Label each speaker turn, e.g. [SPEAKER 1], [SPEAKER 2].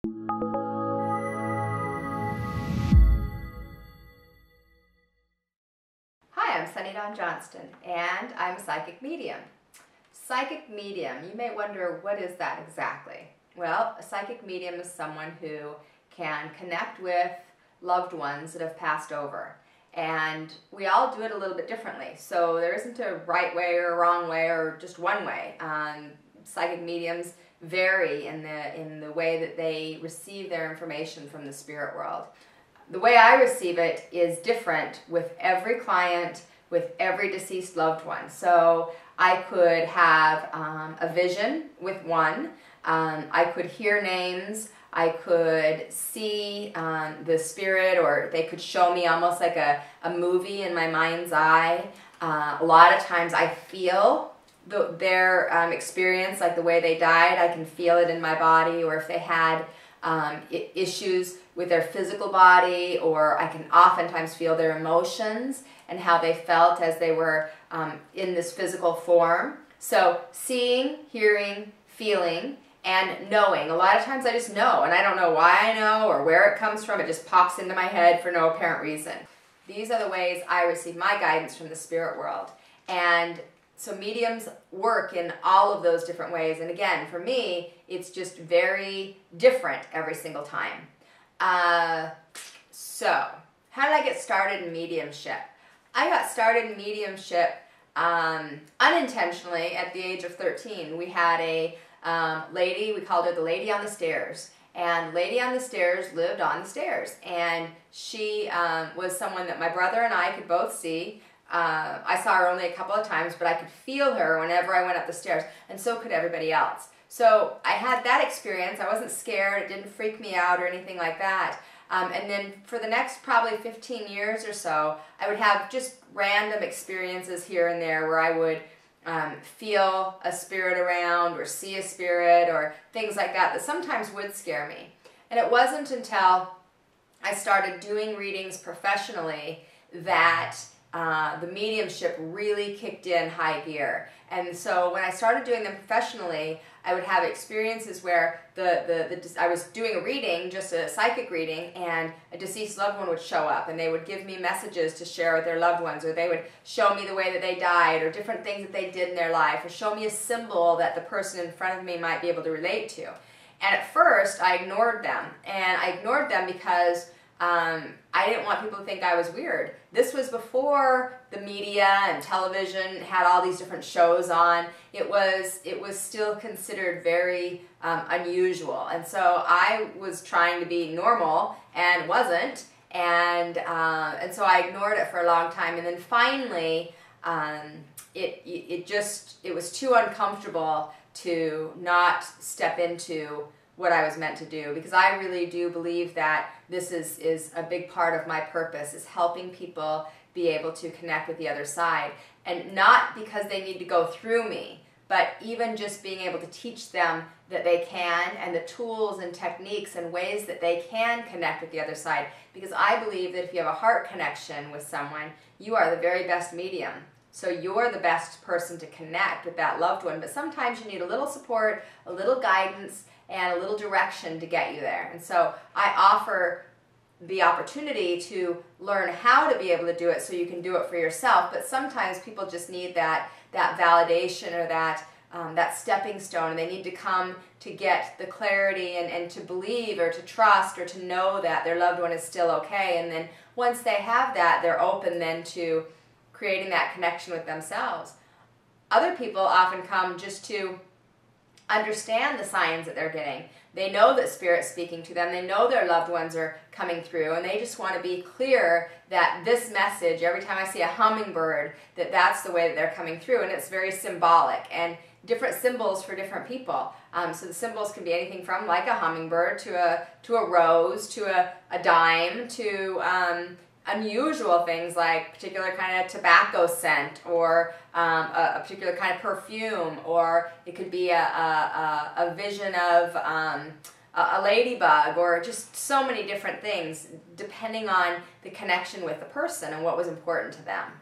[SPEAKER 1] Hi, I'm Dawn Johnston, and I'm a psychic medium. Psychic medium, you may wonder, what is that exactly? Well, a psychic medium is someone who can connect with loved ones that have passed over. And we all do it a little bit differently. So there isn't a right way or a wrong way or just one way. Psychic mediums vary in the way that they receive their information from the spirit world. The way I receive it is different with every client, with every deceased loved one. So I could have a vision with one. I could hear names. I could see the spirit, or they could show me almost like a movie in my mind's eye. A lot of times I feel their experience, like the way they died. I can feel it in my body, or if they had issues with their physical body, or I can oftentimes feel their emotions and how they felt as they were in this physical form. So seeing, hearing, feeling, and knowing. A lot of times I just know, and I don't know why I know or where it comes from. It just pops into my head for no apparent reason. These are the ways I receive my guidance from the spirit world. And so mediums work in all of those different ways. And again, for me, it's just very different every single time. So, how did I get started in mediumship? I got started in mediumship unintentionally at the age of 13. We had a lady, we called her the Lady on the Stairs. And Lady on the Stairs lived on the stairs. And she was someone that my brother and I could both see. I saw her only a couple of times, but I could feel her whenever I went up the stairs, and so could everybody else. So I had that experience. I wasn't scared. It didn't freak me out or anything like that. And then for the next probably 15 years or so, I would have just random experiences here and there where I would feel a spirit around or see a spirit or things like that that sometimes would scare me. And it wasn't until I started doing readings professionally that the mediumship really kicked in high gear. And so when I started doing them professionally, I would have experiences where I was doing a reading, just a psychic reading, and a deceased loved one would show up, and they would give me messages to share with their loved ones, or they would show me the way that they died, or different things that they did in their life, or show me a symbol that the person in front of me might be able to relate to. And at first, I ignored them. And I ignored them because I didn't want people to think I was weird. This was before the media and television had all these different shows on. It was still considered very unusual. And so I was trying to be normal and wasn't. And so I ignored it for a long time. And then finally, it was too uncomfortable to not step into what I was meant to do, because I really do believe that this is a big part of my purpose, is helping people be able to connect with the other side. And not because they need to go through me, but even just being able to teach them that they can, and the tools and techniques and ways that they can connect with the other side. Because I believe that if you have a heart connection with someone, you are the very best medium. So you're the best person to connect with that loved one. But sometimes you need a little support, a little guidance, and a little direction to get you there. And so I offer the opportunity to learn how to be able to do it so you can do it for yourself. But sometimes people just need that validation, or that stepping stone, and they need to come to get the clarity and to believe or to trust or to know that their loved one is still okay. And then once they have that, they're open then to creating that connection with themselves. Other people often come just to understand the signs that they're getting. They know that Spirit's speaking to them. They know their loved ones are coming through, and they just want to be clear that this message, every time I see a hummingbird, that's the way that they're coming through, and it's very symbolic, and different symbols for different people. So the symbols can be anything from like a hummingbird to a rose to a dime to unusual things like particular kind of tobacco scent, or a particular kind of perfume, or it could be a vision of a ladybug, or just so many different things depending on the connection with the person and what was important to them.